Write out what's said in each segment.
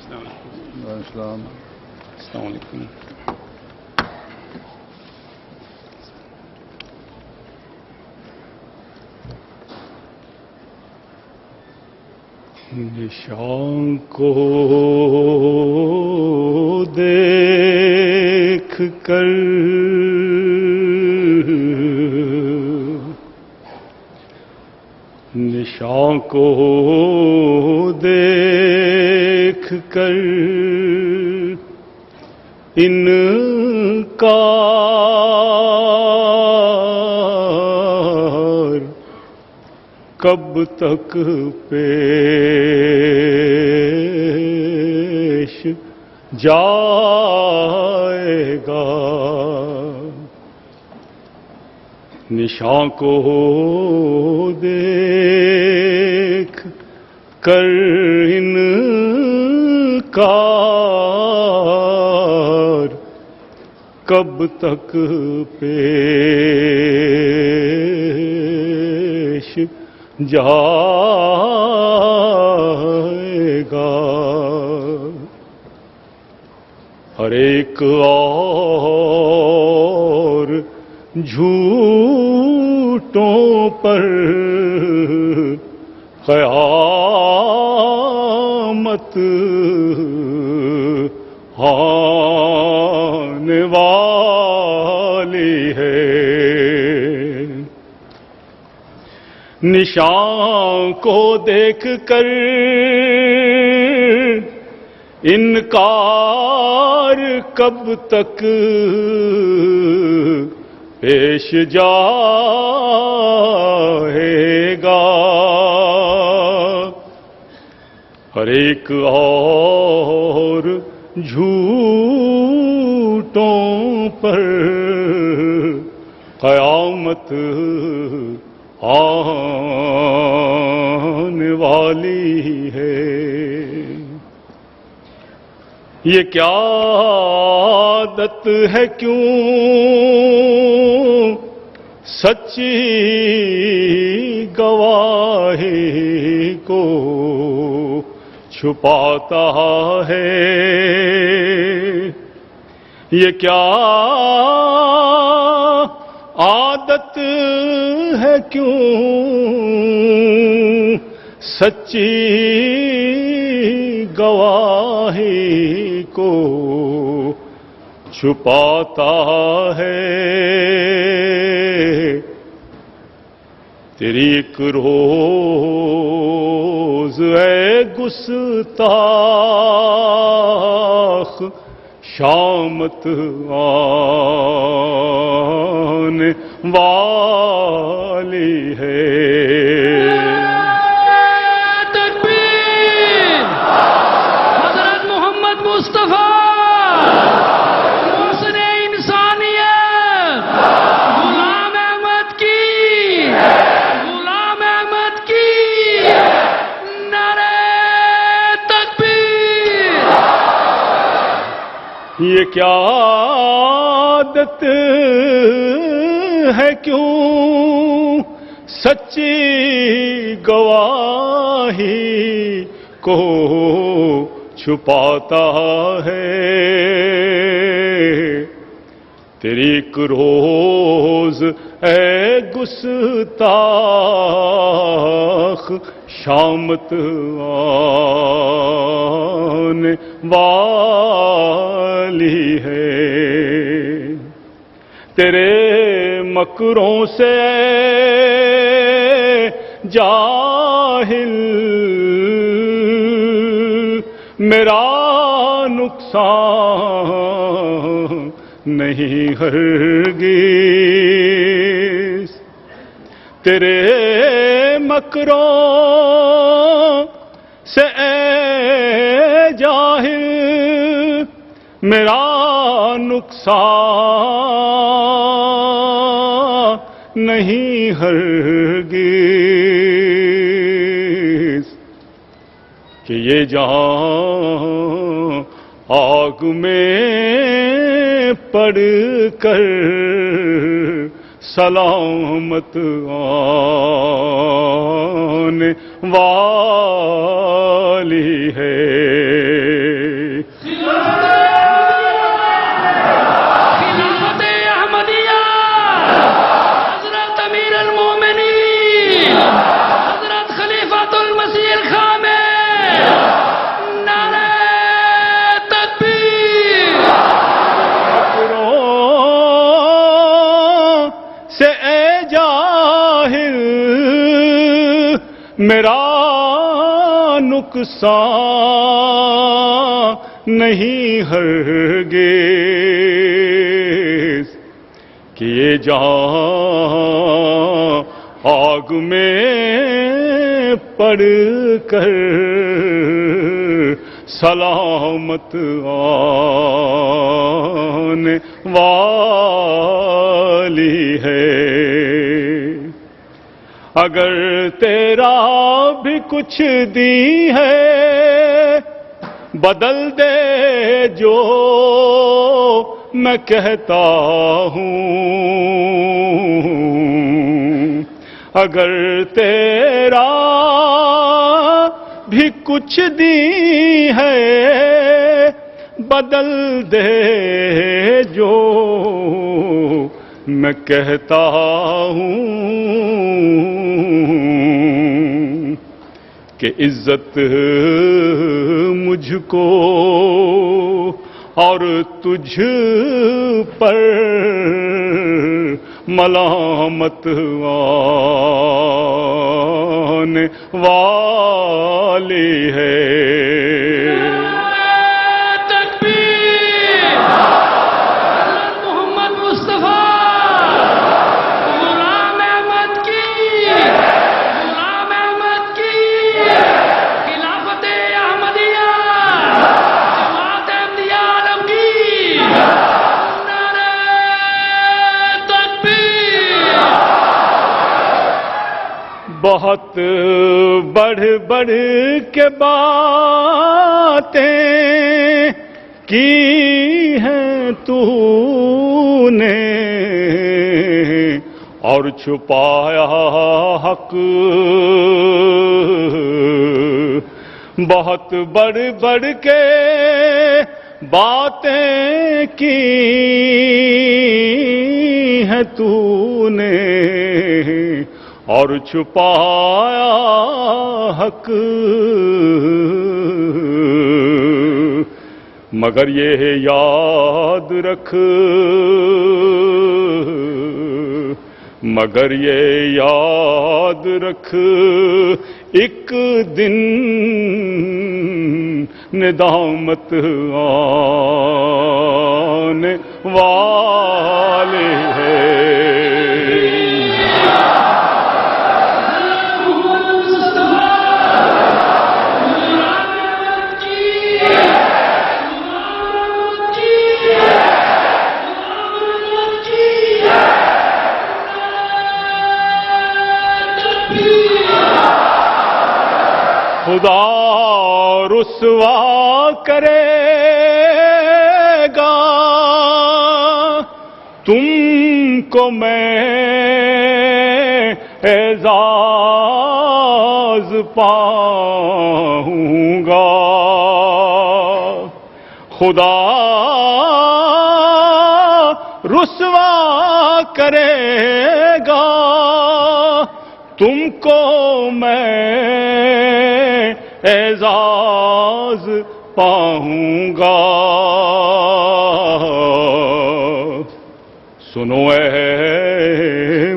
السلام علیکم. نشان کو دیکھ کر نشان کو دیکھ کر انکار کب تک پیش جائے گا. نشان کو دیکھ کر انکار کب تک پیش جائے گا. ہر ایک اور جھوٹوں پر قیامت آنے والی ہے. نشان کو دیکھ کر انکار کب تک پیش جائے گا. ہر ایک اور جھوٹوں پر قیامت آنے والی ہے. یہ کیا عادت ہے کیوں سچی گواہی کو چھپاتا ہے. یہ کیا عادت ہے کیوں سچی گواہی کو چھپاتا ہے. تیری ایک روز اے گستاخ شامت آنے والی ہے. یہ کیا عادت ہے کیوں سچی گواہی کو چھپاتا ہے. تیری ایک روز اے گستاخ شامت آنے والی ہے. تیرے مکروں سے جاہل میرا نقصان نہیں ہرگز. تیرے مکروں سے اے جاہل میرا نقصان نہیں ہرگز. کہ یہ جہاں آگ میں پڑ کر سلامت آنے والی ہے. میرا نقصان نہیں ہرگز کہ یہ جہاں آگ میں پڑ کر سلامت آنے والی ہے۔ اگر تیرا بھی کچھ دی ہے بدل دے جو میں کہتا ہوں، اگر تیرا بھی کچھ دی ہے بدل دے جو میں کہتا ہوں، کہ عزت مجھ کو اور تجھ پر ملامت آنے والی ہے۔ بہت بڑھ بڑھ کے باتیں کی ہیں تو نے اور چھپایا حق، بہت بڑھ بڑھ کے باتیں کی ہیں تو نے اور چھپایا حق، مگر یہ یاد رکھ، مگر یہ یاد رکھ ایک دن ندامت آنے والے ہے۔ خدا رسوا کرے گا تم کو میں اعزاز پاؤں گا، خدا رسوا کرے گا تم کو میں اعزاز پاؤں گا۔ سنو اے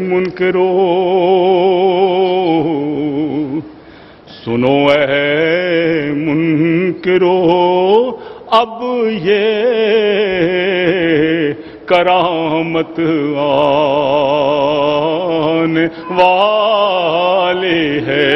منکرو، سنو اے منکرو، اب یہ کرامت آنے والی ہے۔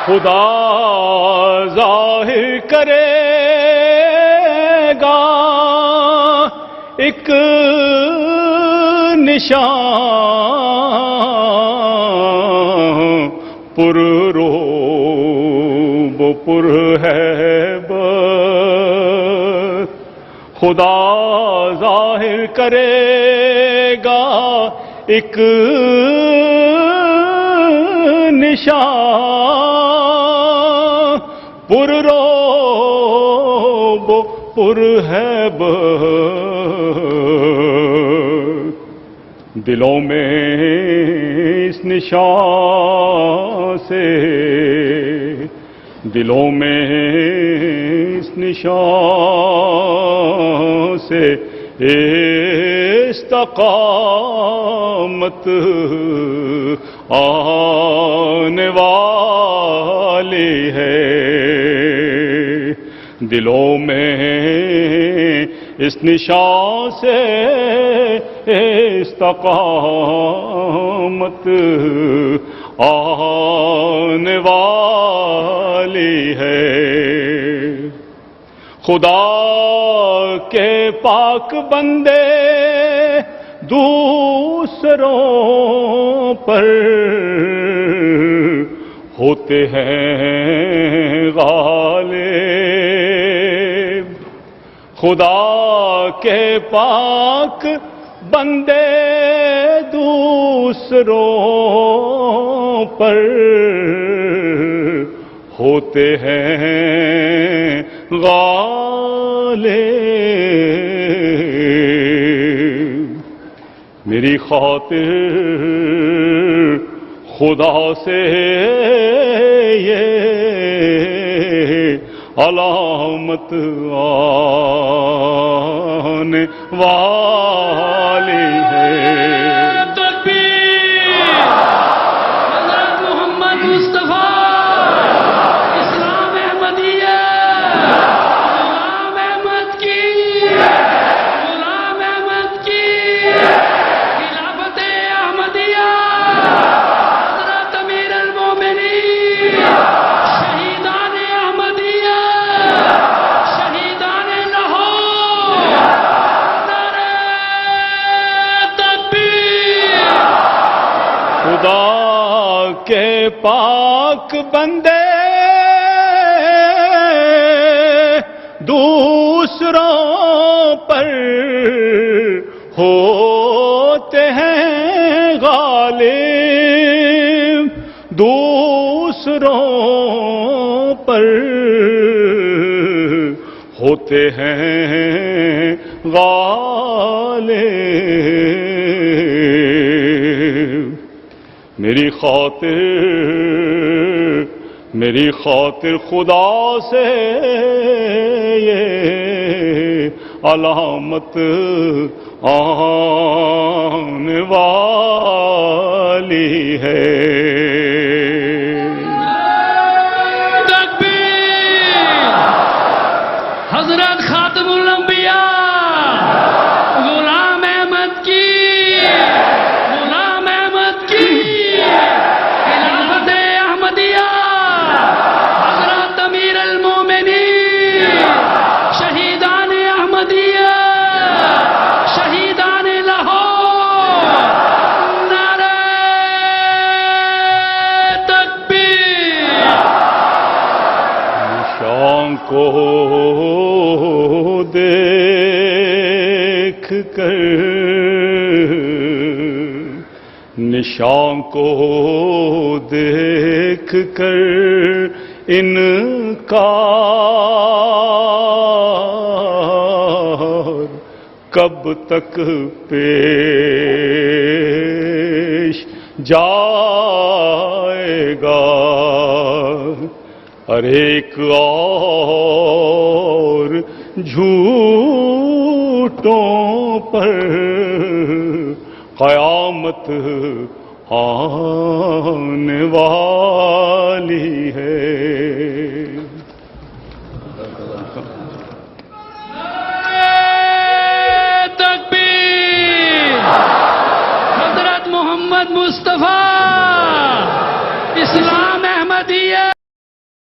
خدا ظاہر کرے گا ایک نشان پر روب پر ہیبت، خدا ظاہر کرے گا ایک نشان پر روب پر ہیب دلوں میں اس نشان سے، دلوں میں اس نشان سے استقامت آنے والی ہے، دلوں میں اس نشان سے استقامت آنے والی ہے۔ خدا کے پاک بندے دوسروں پر ہوتے ہیں غالب، خدا کے پاک بندے دوسروں پر ہوتے ہیں غالب۔ میری خاطر خدا سے یہ علامت آنے والی ہے۔ خدا کے پاک بندے دوسروں پر ہوتے ہیں غالب، دوسروں پر ہوتے ہیں غالب۔ میری خاطر خدا سے یہ علامت آنے والی ہے۔ حضرت خاتم الانبیاء غلام احمد کی خلافت احمدیہ، حضرت امیر المومنین، شہیدان احمدیہ، شہیدان لاہور، نعرہ تکبیر۔ نشان کو دیکھ کر، نشان کو دیکھ کر انکار کب تک پیش جائے گا؟ ہر ایک اور جھوٹوں پر قیامت آنے والی ہے۔